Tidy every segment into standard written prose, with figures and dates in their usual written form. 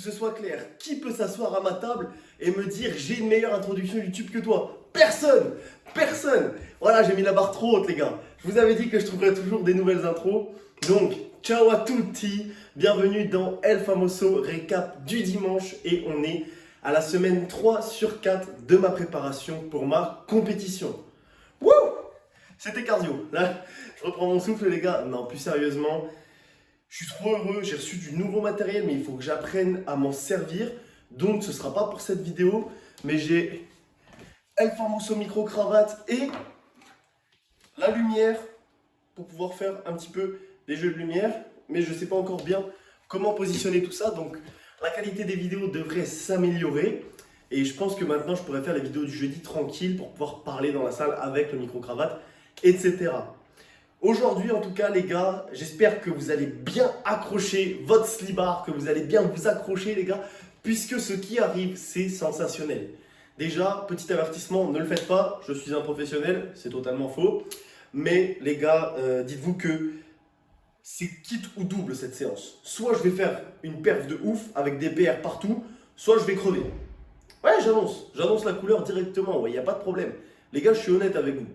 ce soit clair, qui peut s'asseoir à ma table et me dire j'ai une meilleure introduction YouTube que toi? Personne! Personne! Voilà, j'ai mis la barre trop haute les gars. Je vous avais dit que je trouverais toujours des nouvelles intros. Donc, ciao à tutti, bienvenue dans El Famoso récap du dimanche et on est à la semaine 3 sur 4 de ma préparation pour ma compétition. Wouh! C'était cardio. Là, je reprends mon souffle les gars. Non, plus sérieusement, je suis trop heureux, j'ai reçu du nouveau matériel mais il faut que j'apprenne à m'en servir. Donc ce ne sera pas pour cette vidéo, mais j'ai El Famoso micro-cravate et la lumière pour pouvoir faire un petit peu des jeux de lumière. Mais je ne sais pas encore bien comment positionner tout ça, donc la qualité des vidéos devrait s'améliorer. Et je pense que maintenant je pourrais faire les vidéos du jeudi tranquille pour pouvoir parler dans la salle avec le micro-cravate, etc. Aujourd'hui, en tout cas, les gars, j'espère que vous allez bien accrocher votre slibard, que vous allez bien vous accrocher, les gars, puisque ce qui arrive, c'est sensationnel. Déjà, petit avertissement, ne le faites pas, je suis un professionnel, c'est totalement faux. Mais les gars, dites-vous que c'est quitte ou double cette séance. Soit je vais faire une perf de ouf avec des PR partout, soit je vais crever. Ouais, j'annonce la couleur directement, il n'y a pas de problème. Les gars, je suis honnête avec vous.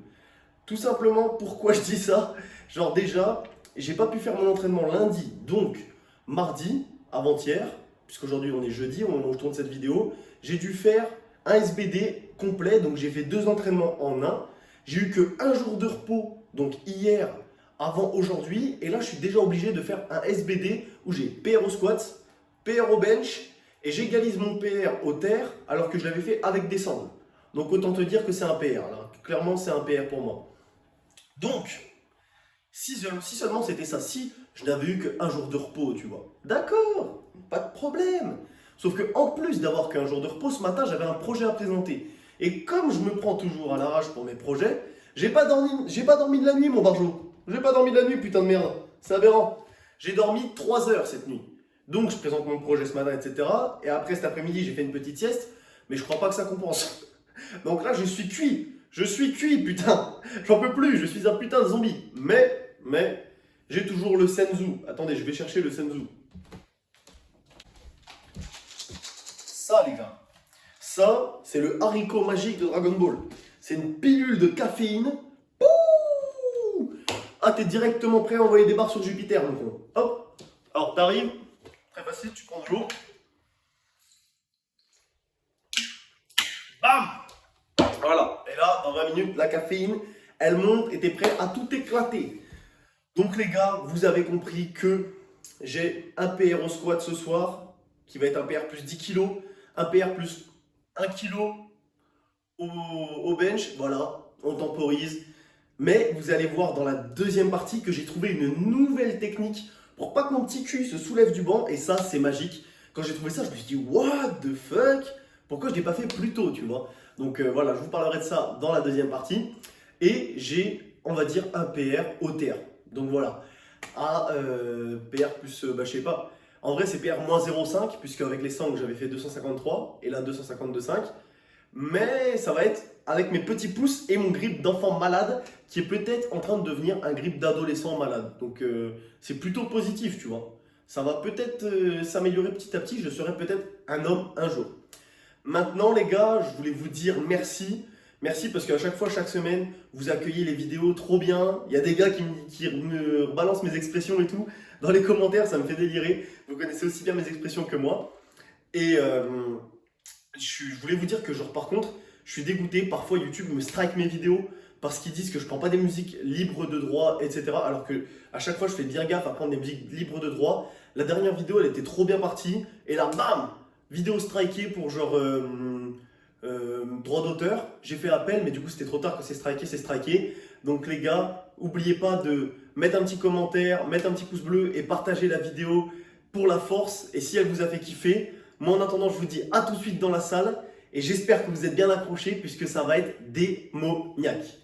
Tout simplement, pourquoi je dis ça? Genre déjà, j'ai pas pu faire mon entraînement lundi, donc mardi, avant-hier, puisqu'aujourd'hui on est jeudi, au moment où je tourne cette vidéo, j'ai dû faire un SBD complet, donc j'ai fait 2 entraînements en un. J'ai eu que 1 jour de repos, donc hier, avant aujourd'hui, et là je suis déjà obligé de faire un SBD où j'ai PR au squat, PR au bench, et j'égalise mon PR au terre, alors que je l'avais fait avec des sangles. Donc autant te dire que c'est un PR, là. Clairement c'est un PR pour moi. Donc, si seulement c'était ça, si je n'avais eu qu'un jour de repos, tu vois, d'accord, pas de problème. Sauf que en plus d'avoir qu'un jour de repos, ce matin, j'avais un projet à présenter. Et comme je me prends toujours à l'arrache pour mes projets, j'ai pas dormi de la nuit, mon barjo. J'ai pas dormi de la nuit, putain de merde. C'est aberrant. J'ai dormi 3 heures cette nuit. Donc, je présente mon projet ce matin, etc. Et après, cet après-midi, j'ai fait une petite sieste. Mais je crois pas que ça compense. Donc là, je suis cuit. Je suis cuit, putain. J'en peux plus, je suis un putain de zombie. Mais, j'ai toujours le senzu. Attendez, je vais chercher le senzu. Ça, les gars. Ça, c'est le haricot magique de Dragon Ball. C'est une pilule de caféine. Pouh! Ah, t'es directement prêt à envoyer des barres sur Jupiter, mon con. Hop. Alors, t'arrives. Très facile, tu prends de l'eau. Bam! Voilà, et là, dans 20 minutes, la caféine, elle monte et t'es prêt à tout éclater. Donc les gars, vous avez compris que j'ai un PR au squat ce soir, qui va être un PR plus 10 kg, un PR plus 1 kg au bench, voilà, on temporise. Mais vous allez voir dans la deuxième partie que j'ai trouvé une nouvelle technique pour pas que mon petit cul se soulève du banc, et ça, c'est magique. Quand j'ai trouvé ça, je me suis dit, what the fuck? Pourquoi je ne l'ai pas fait plus tôt, tu vois? Donc voilà, je vous parlerai de ça dans la deuxième partie. Et j'ai, on va dire, un PR au terre. Donc voilà, PR plus, je sais pas. En vrai, c'est PR moins 0,5, puisque avec les sangles, j'avais fait 253, et là 252,5. Mais ça va être avec mes petits pouces et mon grip d'enfant malade, qui est peut-être en train de devenir un grip d'adolescent malade. Donc c'est plutôt positif, tu vois. Ça va peut-être s'améliorer petit à petit, je serai peut-être un homme un jour. Maintenant les gars, je voulais vous dire merci. Merci parce qu'à chaque fois, chaque semaine, vous accueillez les vidéos trop bien. Il y a des gars qui me balancent mes expressions et tout. Dans les commentaires, ça me fait délirer. Vous connaissez aussi bien mes expressions que moi. Et je voulais vous dire que genre par contre, je suis dégoûté. Parfois YouTube me strike mes vidéos parce qu'ils disent que je prends pas des musiques libres de droit, etc. Alors que à chaque fois, je fais bien gaffe à prendre des musiques libres de droit. La dernière vidéo, elle était trop bien partie. Et là, bam! Vidéo strikée pour genre droit d'auteur. J'ai fait appel, mais du coup c'était trop tard, quand c'est striké, c'est striké. Donc les gars, n'oubliez pas de mettre un petit commentaire, mettre un petit pouce bleu et partager la vidéo pour la force. Et si elle vous a fait kiffer, moi en attendant, je vous dis à tout de suite dans la salle. Et j'espère que vous êtes bien accrochés puisque ça va être démoniaque.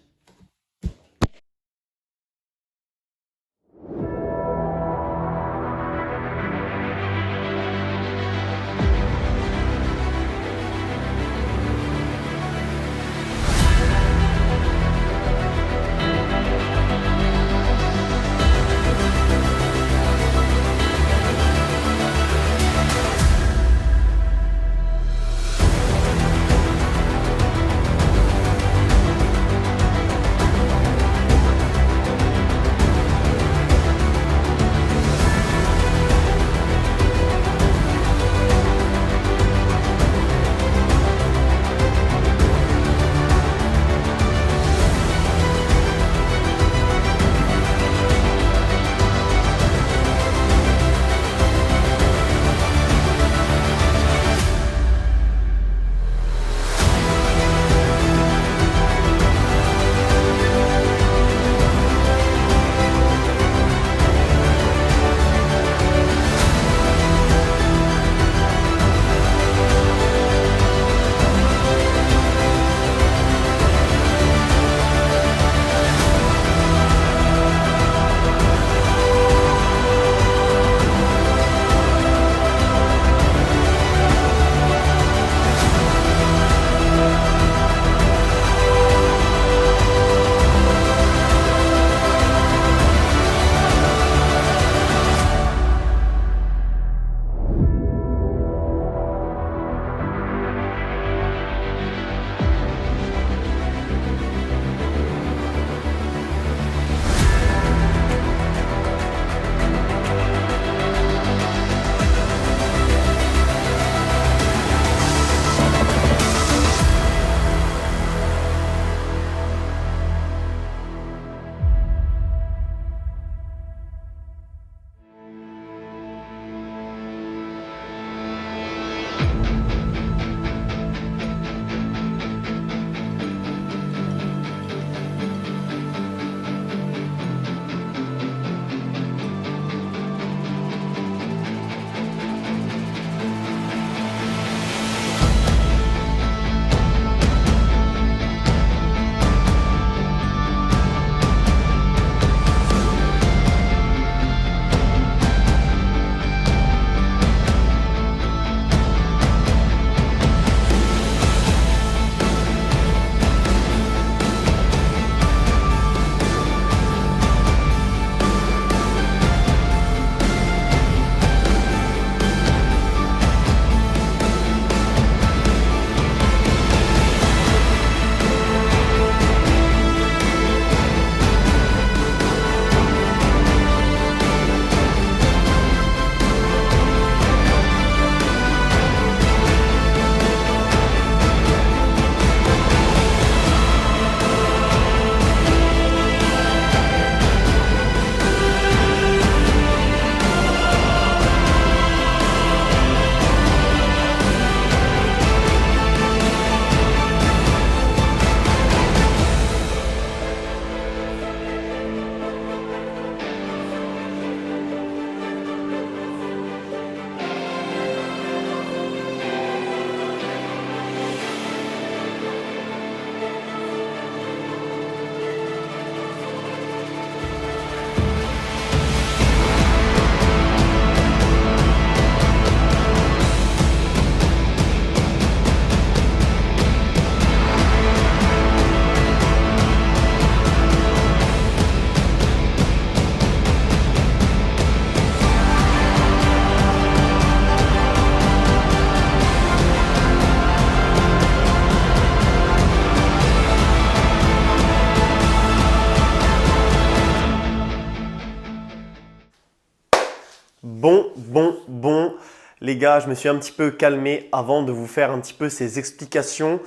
Les gars, je me suis un petit peu calmé avant de vous faire un petit peu ces explications.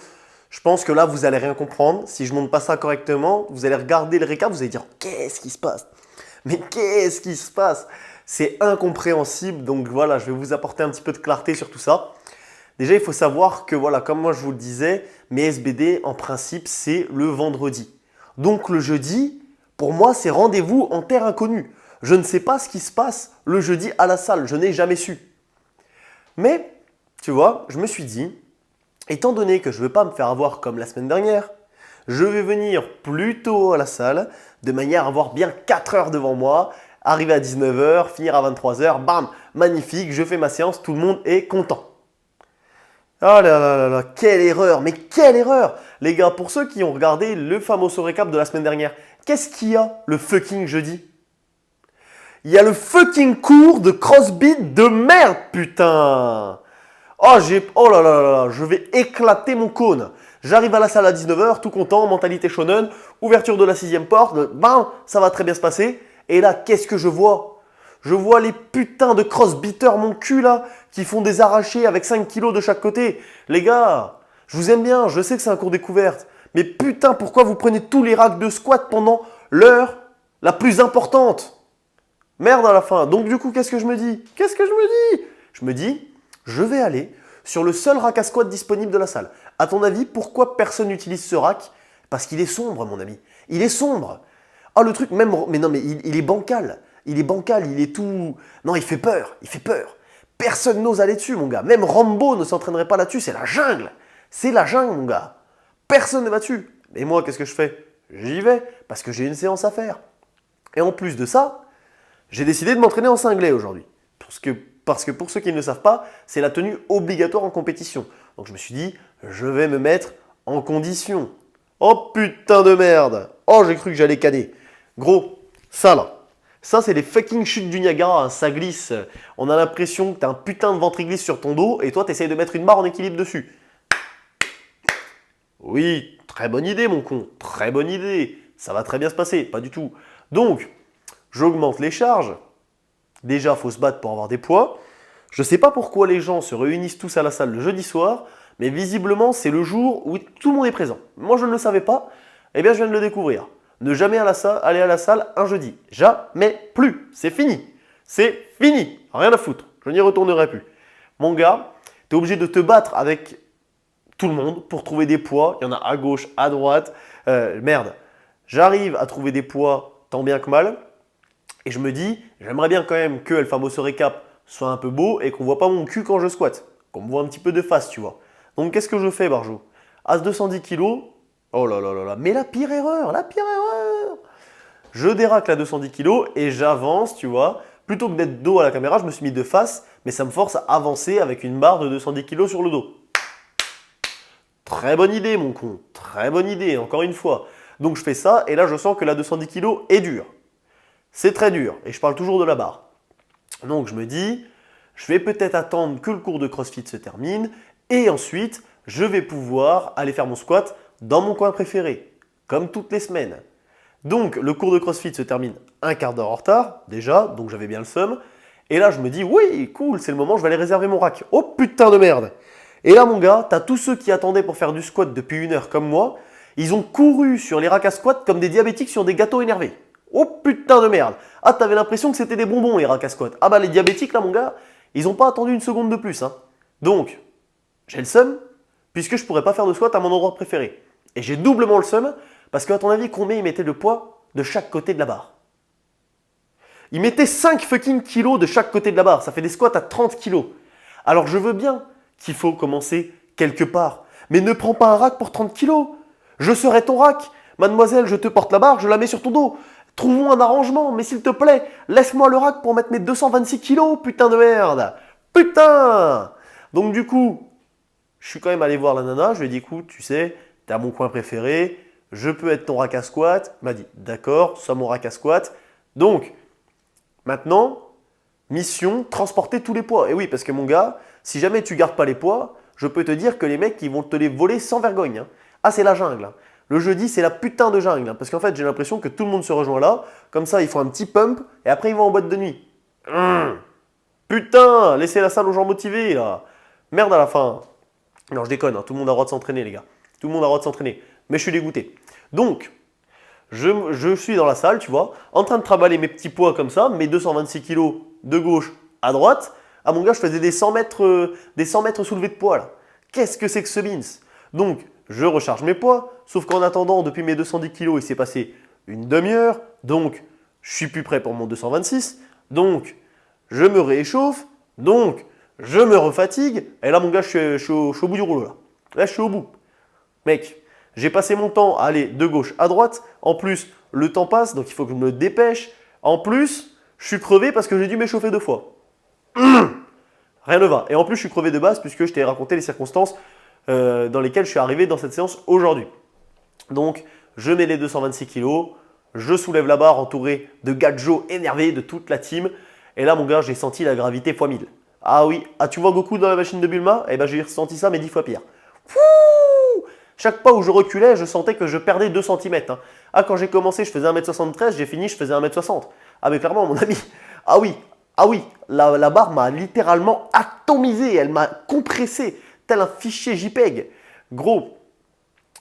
Je pense que là, vous n'allez rien comprendre. Si je ne montre pas ça correctement, vous allez regarder le récap, vous allez dire qu'est-ce qui se passe? Mais qu'est-ce qui se passe? C'est incompréhensible. Donc voilà, je vais vous apporter un petit peu de clarté sur tout ça. Déjà, il faut savoir que voilà, comme moi je vous le disais, mes SBD en principe, c'est le vendredi. Donc le jeudi, pour moi, c'est rendez-vous en terre inconnue. Je ne sais pas ce qui se passe le jeudi à la salle. Je n'ai jamais su. Mais, tu vois, je me suis dit, étant donné que je ne veux pas me faire avoir comme la semaine dernière, je vais venir plus tôt à la salle de manière à avoir bien 4 heures devant moi, arriver à 19 heures, finir à 23 heures, bam, magnifique, je fais ma séance, tout le monde est content. Ah là là là là, quelle erreur, mais quelle erreur! Les gars, pour ceux qui ont regardé le fameux récap de la semaine dernière, qu'est-ce qu'il y a le fucking jeudi? Il y a le fucking cours de crossfit de merde, putain! Oh là là là là, je vais éclater mon cône. J'arrive à la salle à 19 heures, tout content, mentalité shonen, ouverture de la 6e porte, bam, ça va très bien se passer. Et là, qu'est-ce que je vois? Je vois les putains de crossbitters, mon cul là, qui font des arrachés avec 5 kilos de chaque côté. Les gars, je vous aime bien, je sais que c'est un cours découverte. Mais putain, pourquoi vous prenez tous les racks de squat pendant l'heure la plus importante? Merde à la fin. Donc du coup, qu'est-ce que je me dis? Je me dis, je vais aller sur le seul rack à squat disponible de la salle. À ton avis, pourquoi personne n'utilise ce rack? Parce qu'il est sombre, mon ami. Il est sombre. Ah, le truc, même. Mais non, mais il est bancal. Il est bancal, il est tout. Non, il fait peur. Personne n'ose aller dessus, mon gars. Même Rambo ne s'entraînerait pas là-dessus. C'est la jungle. C'est la jungle, mon gars. Personne ne va dessus. Et moi, qu'est-ce que je fais? J'y vais parce que j'ai une séance à faire. Et en plus de ça, j'ai décidé de m'entraîner en cinglé aujourd'hui. Parce que pour ceux qui ne le savent pas, c'est la tenue obligatoire en compétition. Donc je me suis dit, je vais me mettre en condition. Oh putain de merde! Oh, j'ai cru que j'allais caner. Gros, ça là. Ça, c'est les fucking chutes du Niagara. Hein, ça glisse. On a l'impression que tu as un putain de ventre glisse sur ton dos et toi, tu essayes de mettre une barre en équilibre dessus. Oui, très bonne idée, mon con. Très bonne idée. Ça va très bien se passer. Pas du tout. Donc, j'augmente les charges. Déjà, il faut se battre pour avoir des poids. Je ne sais pas pourquoi les gens se réunissent tous à la salle le jeudi soir, mais visiblement, c'est le jour où tout le monde est présent. Moi, je ne le savais pas. Eh bien, je viens de le découvrir. Ne jamais aller à la salle un jeudi. Jamais plus. C'est fini. C'est fini. Rien à foutre. Je n'y retournerai plus. Mon gars, tu es obligé de te battre avec tout le monde pour trouver des poids. Il y en a à gauche, à droite. Merde. J'arrive à trouver des poids tant bien que mal. Et je me dis, j'aimerais bien quand même que El Famoso Récap soit un peu beau et qu'on ne voit pas mon cul quand je squatte. Qu'on me voit un petit peu de face, tu vois. Donc qu'est-ce que je fais, Barjo? As 210 kg. Oh là là là là. Mais la pire erreur. Je déraque la 210 kg et j'avance, tu vois. Plutôt que d'être dos à la caméra, je me suis mis de face, mais ça me force à avancer avec une barre de 210 kg sur le dos. Très bonne idée, mon con. Très bonne idée, encore une fois. Donc je fais ça et là je sens que la 210 kg est dure. C'est très dur et je parle toujours de la barre. Donc je me dis, je vais peut-être attendre que le cours de CrossFit se termine et ensuite je vais pouvoir aller faire mon squat dans mon coin préféré, comme toutes les semaines. Donc le cours de CrossFit se termine un quart d'heure en retard déjà, donc j'avais bien le seum. Et là je me dis, oui, cool, c'est le moment, je vais aller réserver mon rack. Oh putain de merde! Et là mon gars, t'as tous ceux qui attendaient pour faire du squat depuis 1 heure comme moi, ils ont couru sur les racks à squat comme des diabétiques sur des gâteaux énervés. Oh putain de merde! Ah, t'avais l'impression que c'était des bonbons les racks à squat. Ah bah les diabétiques là mon gars, ils n'ont pas attendu une seconde de plus. Hein. Donc, j'ai le seum, puisque je pourrais pas faire de squat à mon endroit préféré. Et j'ai doublement le seum, parce qu'à ton avis, combien ils mettaient de poids de chaque côté de la barre? Ils mettaient 5 fucking kilos de chaque côté de la barre. Ça fait des squats à 30 kilos. Alors je veux bien qu'il faut commencer quelque part. Mais ne prends pas un rack pour 30 kilos. Je serai ton rack. Mademoiselle, je te porte la barre, je la mets sur ton dos. Trouvons un arrangement, mais s'il te plaît, laisse-moi le rack pour mettre mes 226 kilos, putain de merde. Putain! Donc du coup, je suis quand même allé voir la nana, je lui ai dit, écoute, tu sais, t'es à mon coin préféré, je peux être ton rack à squat. Elle m'a dit, d'accord, sois mon rack à squat. Donc, maintenant, mission, transporter tous les poids. Et oui, parce que mon gars, si jamais tu gardes pas les poids, je peux te dire que les mecs, ils vont te les voler sans vergogne. Hein. Ah, c'est la jungle. Hein. Le jeudi, c'est la putain de jungle. Hein, parce qu'en fait, j'ai l'impression que tout le monde se rejoint là. Comme ça, ils font un petit pump et après, ils vont en boîte de nuit. Putain, laissez la salle aux gens motivés là. Merde à la fin. Non, je déconne, hein, tout le monde a le droit de s'entraîner les gars. Tout le monde a le droit de s'entraîner. Mais je suis dégoûté. Donc, je suis dans la salle, tu vois, en train de travailler mes petits poids comme ça, mes 226 kilos de gauche à droite. Ah mon gars, je faisais des 100 mètres soulevés de poids là. Qu'est-ce que c'est que ce beans? Donc, je recharge mes poids, sauf qu'en attendant, depuis mes 210 kilos, il s'est passé une demi-heure. Donc, je suis plus prêt pour mon 226. Donc, je me réchauffe. Donc, je me refatigue. Et là, mon gars, je suis au bout du rouleau là. Là, je suis au bout. Mec, j'ai passé mon temps à aller de gauche à droite. En plus, le temps passe, donc il faut que je me dépêche. En plus, je suis crevé parce que j'ai dû m'échauffer 2 fois. Rien ne va. Et en plus, je suis crevé de base puisque je t'ai raconté les circonstances dans lesquelles je suis arrivé dans cette séance aujourd'hui. Donc, je mets les 226 kilos, je soulève la barre entouré de gadgets énervés de toute la team. Et là, mon gars, j'ai senti la gravité x 1000. Ah oui, ah, tu vois Goku dans la machine de Bulma? Eh ben, j'ai ressenti ça, mais 10 fois pire. Fouh! Chaque pas où je reculais, je sentais que je perdais 2 cm. Hein. Ah, quand j'ai commencé, je faisais 1m73, j'ai fini, je faisais 1m60. Ah, mais clairement, mon ami, ah oui, la barre m'a littéralement atomisé, elle m'a compressé, tel un fichier JPEG. Gros,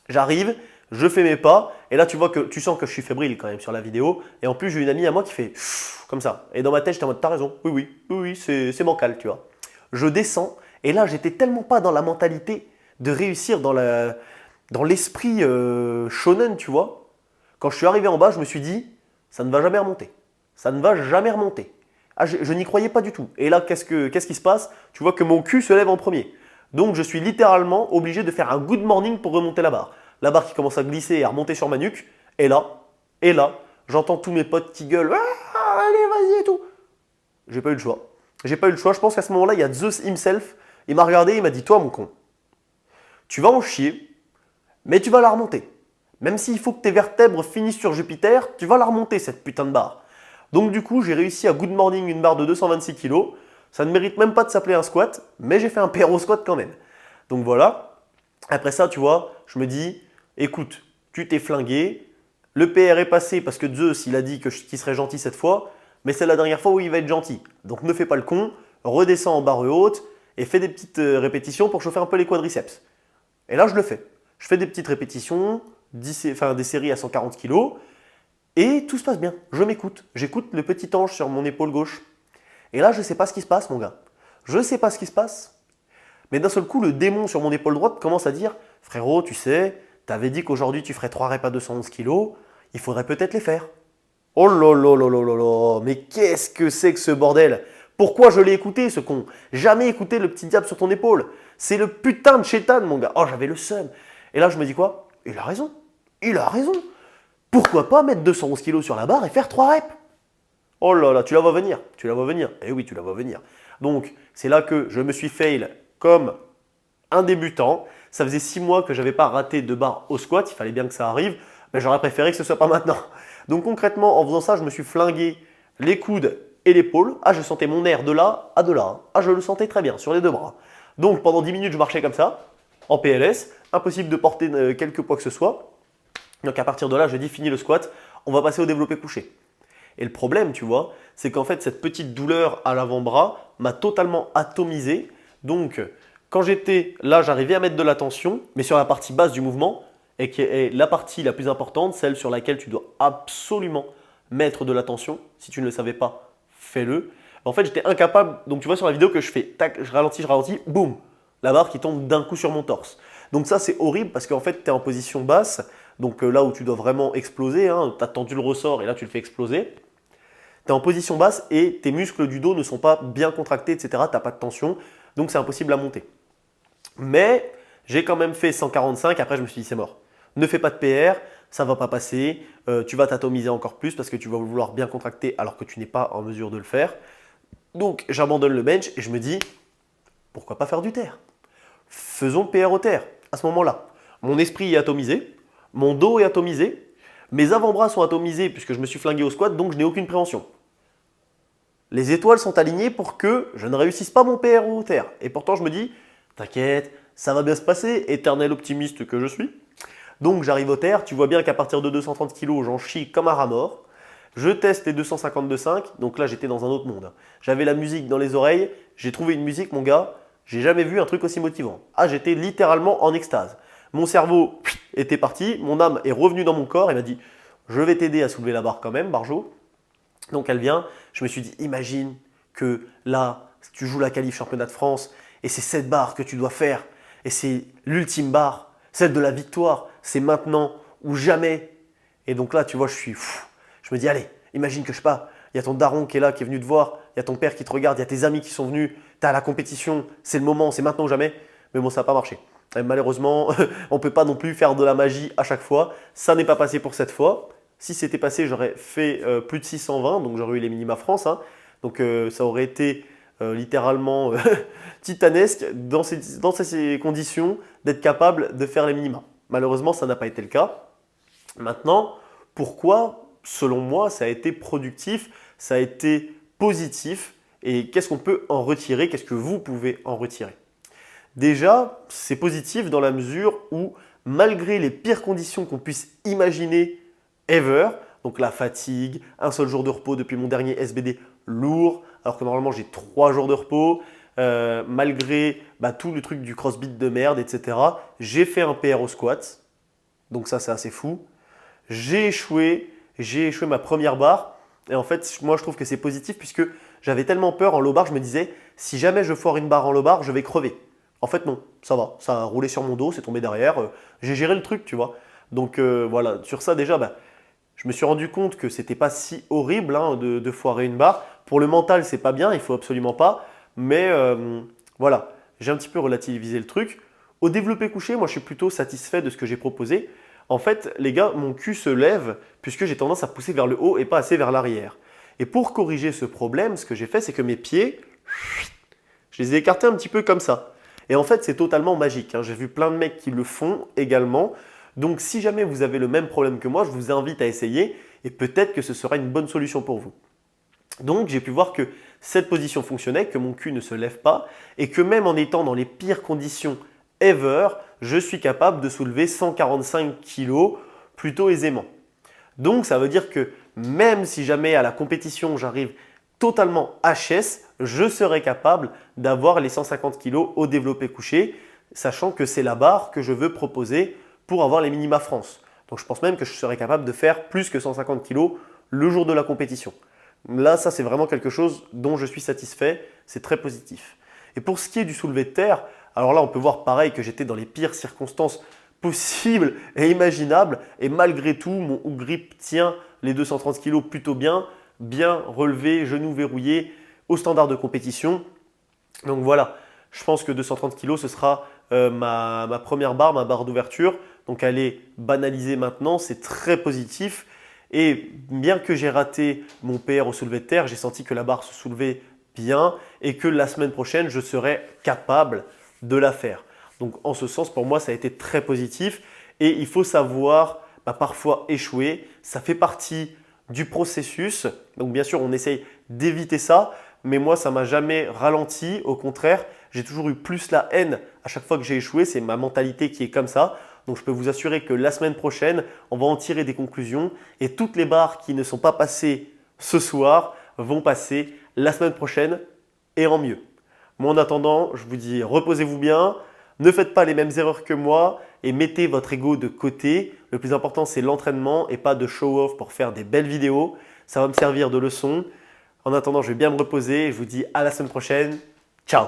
j'arrive, je fais mes pas, et là tu sens que je suis fébrile quand même sur la vidéo, et en plus j'ai une amie à moi qui fait comme ça. Et dans ma tête, j'étais en mode, t'as raison, oui, c'est bancal, tu vois. Je descends, et là j'étais tellement pas dans la mentalité de réussir dans l'esprit shonen, tu vois. Quand je suis arrivé en bas, je me suis dit, ça ne va jamais remonter. Ça ne va jamais remonter. Ah, je n'y croyais pas du tout. Et là, qu'est-ce qui se passe? Tu vois que mon cul se lève en premier. Donc, je suis littéralement obligé de faire un good morning pour remonter la barre. La barre qui commence à glisser et à remonter sur ma nuque. Et là, j'entends tous mes potes qui gueulent. Ah, allez, vas-y et tout. J'ai pas eu le choix. J'ai pas eu le choix. Je pense qu'à ce moment-là, il y a Zeus himself. Il m'a regardé, il m'a dit, toi, mon con, tu vas en chier, mais tu vas la remonter. Même s'il faut que tes vertèbres finissent sur Jupiter, tu vas la remonter, cette putain de barre. Donc du coup, j'ai réussi à good morning une barre de 226 kg. Ça ne mérite même pas de s'appeler un squat, mais j'ai fait un PRO squat quand même. Donc voilà. Après ça, tu vois, je me dis, écoute, tu t'es flingué. Le PR est passé parce que Zeus, il a dit qu'il serait gentil cette fois, mais c'est la dernière fois où il va être gentil. Donc ne fais pas le con, redescends en barre haute et fais des petites répétitions pour chauffer un peu les quadriceps. Et là, je le fais. Je fais des petites répétitions, des séries à 140 kg. Et tout se passe bien, je m'écoute. J'écoute le petit ange sur mon épaule gauche. Et là, je ne sais pas ce qui se passe, mon gars. Je ne sais pas ce qui se passe. Mais d'un seul coup, le démon sur mon épaule droite commence à dire « Frérot, tu sais, t'avais dit qu'aujourd'hui tu ferais 3 reps à 211 kg, il faudrait peut-être les faire. » Oh là là là là là là, mais qu'est-ce que c'est que ce bordel? Pourquoi je l'ai écouté, ce con? Jamais écouté le petit diable sur ton épaule. C'est le putain de chétan, mon gars. Oh, j'avais le seum. Et là, je me dis quoi? Il a raison. Il a raison. Pourquoi pas mettre 211 kg sur la barre et faire 3 reps? Oh là là, tu la vois venir, tu la vois venir. Eh oui, tu la vois venir. Donc, c'est là que je me suis fail comme un débutant. Ça faisait 6 mois que je n'avais pas raté de barre au squat, il fallait bien que ça arrive, mais j'aurais préféré que ce ne soit pas maintenant. Donc concrètement, en faisant ça, je me suis flingué les coudes et l'épaule. Ah, je sentais mon air de là à de là. Ah, je le sentais très bien sur les 2 bras. Donc pendant 10 minutes, je marchais comme ça, en PLS, impossible de porter quelque poids que ce soit. Donc à partir de là, je dis fini le squat, on va passer au développé couché. Et le problème, tu vois, c'est qu'en fait, cette petite douleur à l'avant-bras m'a totalement atomisé. Donc, quand j'étais là, j'arrivais à mettre de la tension, mais sur la partie basse du mouvement, et qui est la partie la plus importante, celle sur laquelle tu dois absolument mettre de la tension. Si tu ne le savais pas, fais-le. En fait, j'étais incapable. Donc, tu vois sur la vidéo que je fais, tac, je ralentis, boum, la barre qui tombe d'un coup sur mon torse. Donc ça, c'est horrible parce qu'en fait, tu es en position basse. Donc là où tu dois vraiment exploser, hein, tu as tendu le ressort et là, tu le fais exploser. Tu es en position basse et tes muscles du dos ne sont pas bien contractés, etc. Tu n'as pas de tension, donc c'est impossible à monter. Mais j'ai quand même fait 145, après je me suis dit c'est mort. Ne fais pas de PR, ça ne va pas passer, tu vas t'atomiser encore plus parce que tu vas vouloir bien contracter alors que tu n'es pas en mesure de le faire. Donc j'abandonne le bench et je me dis, pourquoi pas faire du terre? Faisons PR au terre à ce moment-là. Mon esprit est atomisé, mon dos est atomisé, mes avant-bras sont atomisés puisque je me suis flingué au squat, donc je n'ai aucune préhension. Les étoiles sont alignées pour que je ne réussisse pas mon PR au terre. Et pourtant, je me dis, t'inquiète, ça va bien se passer, éternel optimiste que je suis. Donc, j'arrive au terre. Tu vois bien qu'à partir de 230 kg, j'en chie comme un rat mort. Je teste les 252,5, donc là j'étais dans un autre monde. J'avais la musique dans les oreilles, j'ai trouvé une musique, mon gars, j'ai jamais vu un truc aussi motivant. Ah, j'étais littéralement en extase. Mon cerveau était parti, mon âme est revenue dans mon corps et m'a dit « Je vais t'aider à soulever la barre quand même, Barjo ». Donc elle vient, je me suis dit « Imagine que là, tu joues la qualif championnat de France et c'est cette barre que tu dois faire et c'est l'ultime barre, celle de la victoire, c'est maintenant ou jamais ». Et donc là, tu vois, je suis fou. Je me dis, allez, imagine que je sais pas, il y a ton daron qui est là, qui est venu te voir, il y a ton père qui te regarde, il y a tes amis qui sont venus, tu es à la compétition, c'est le moment, c'est maintenant ou jamais. Mais bon, ça n'a pas marché. Et malheureusement, on ne peut pas non plus faire de la magie à chaque fois. Ça n'est pas passé pour cette fois. Si c'était passé, j'aurais fait plus de 620, donc j'aurais eu les minima France. Hein. Donc ça aurait été littéralement titanesque dans ces conditions d'être capable de faire les minima. Malheureusement, ça n'a pas été le cas. Maintenant, pourquoi, selon moi, ça a été productif, ça a été positif et qu'est-ce qu'on peut en retirer, qu'est-ce que vous pouvez en retirer? Déjà, c'est positif dans la mesure où, malgré les pires conditions qu'on puisse imaginer ever, donc la fatigue, un seul jour de repos depuis mon dernier SBD lourd, alors que normalement j'ai 3 jours de repos, malgré tout le truc du crossbit de merde, etc., j'ai fait un PR au squat, donc ça c'est assez fou. J'ai échoué ma première barre et en fait, moi je trouve que c'est positif puisque j'avais tellement peur en low bar, je me disais si jamais je foire une barre en low bar, je vais crever. En fait non, ça va, ça a roulé sur mon dos, c'est tombé derrière, j'ai géré le truc, tu vois. Donc voilà, sur ça déjà, je me suis rendu compte que c'était pas si horrible hein, de foirer une barre. Pour le mental, c'est pas bien, il faut absolument pas, mais voilà, j'ai un petit peu relativisé le truc. Au développé couché, moi je suis plutôt satisfait de ce que j'ai proposé. En fait, les gars, mon cul se lève puisque j'ai tendance à pousser vers le haut et pas assez vers l'arrière. Et pour corriger ce problème, ce que j'ai fait, c'est que mes pieds, je les ai écartés un petit peu comme ça. Et en fait, c'est totalement magique. Hein. J'ai vu plein de mecs qui le font également. Donc, si jamais vous avez le même problème que moi, je vous invite à essayer et peut-être que ce sera une bonne solution pour vous. Donc, j'ai pu voir que cette position fonctionnait, que mon cul ne se lève pas et que même en étant dans les pires conditions ever, je suis capable de soulever 145 kg plutôt aisément. Donc ça veut dire que même si jamais à la compétition j'arrive totalement HS, je serai capable d'avoir les 150 kg au développé couché, sachant que c'est la barre que je veux proposer pour avoir les minima France. Donc je pense même que je serai capable de faire plus que 150 kg le jour de la compétition. Là, ça c'est vraiment quelque chose dont je suis satisfait, c'est très positif. Et pour ce qui est du soulevé de terre, alors là on peut voir pareil que j'étais dans les pires circonstances possibles et imaginables et malgré tout mon hook grip tient les 230 kg plutôt bien relevé, genou verrouillé au standard de compétition. Donc voilà, je pense que 230 kg ce sera ma première barre, ma barre d'ouverture. Donc elle est banalisée maintenant, c'est très positif. Et bien que j'ai raté mon PR au soulevé de terre, j'ai senti que la barre se soulevait bien et que la semaine prochaine, je serai capable de la faire. Donc en ce sens, pour moi, ça a été très positif et il faut savoir parfois échouer. Ça fait partie du processus. Donc bien sûr, on essaye d'éviter ça, mais moi, ça ne m'a jamais ralenti. Au contraire, j'ai toujours eu plus la haine à chaque fois que j'ai échoué. C'est ma mentalité qui est comme ça. Donc je peux vous assurer que la semaine prochaine, on va en tirer des conclusions et toutes les barres qui ne sont pas passées ce soir vont passer la semaine prochaine et en mieux. Moi en attendant, je vous dis reposez-vous bien, ne faites pas les mêmes erreurs que moi et mettez votre ego de côté. Le plus important c'est l'entraînement et pas de show-off pour faire des belles vidéos. Ça va me servir de leçon. En attendant, je vais bien me reposer et je vous dis à la semaine prochaine. Ciao!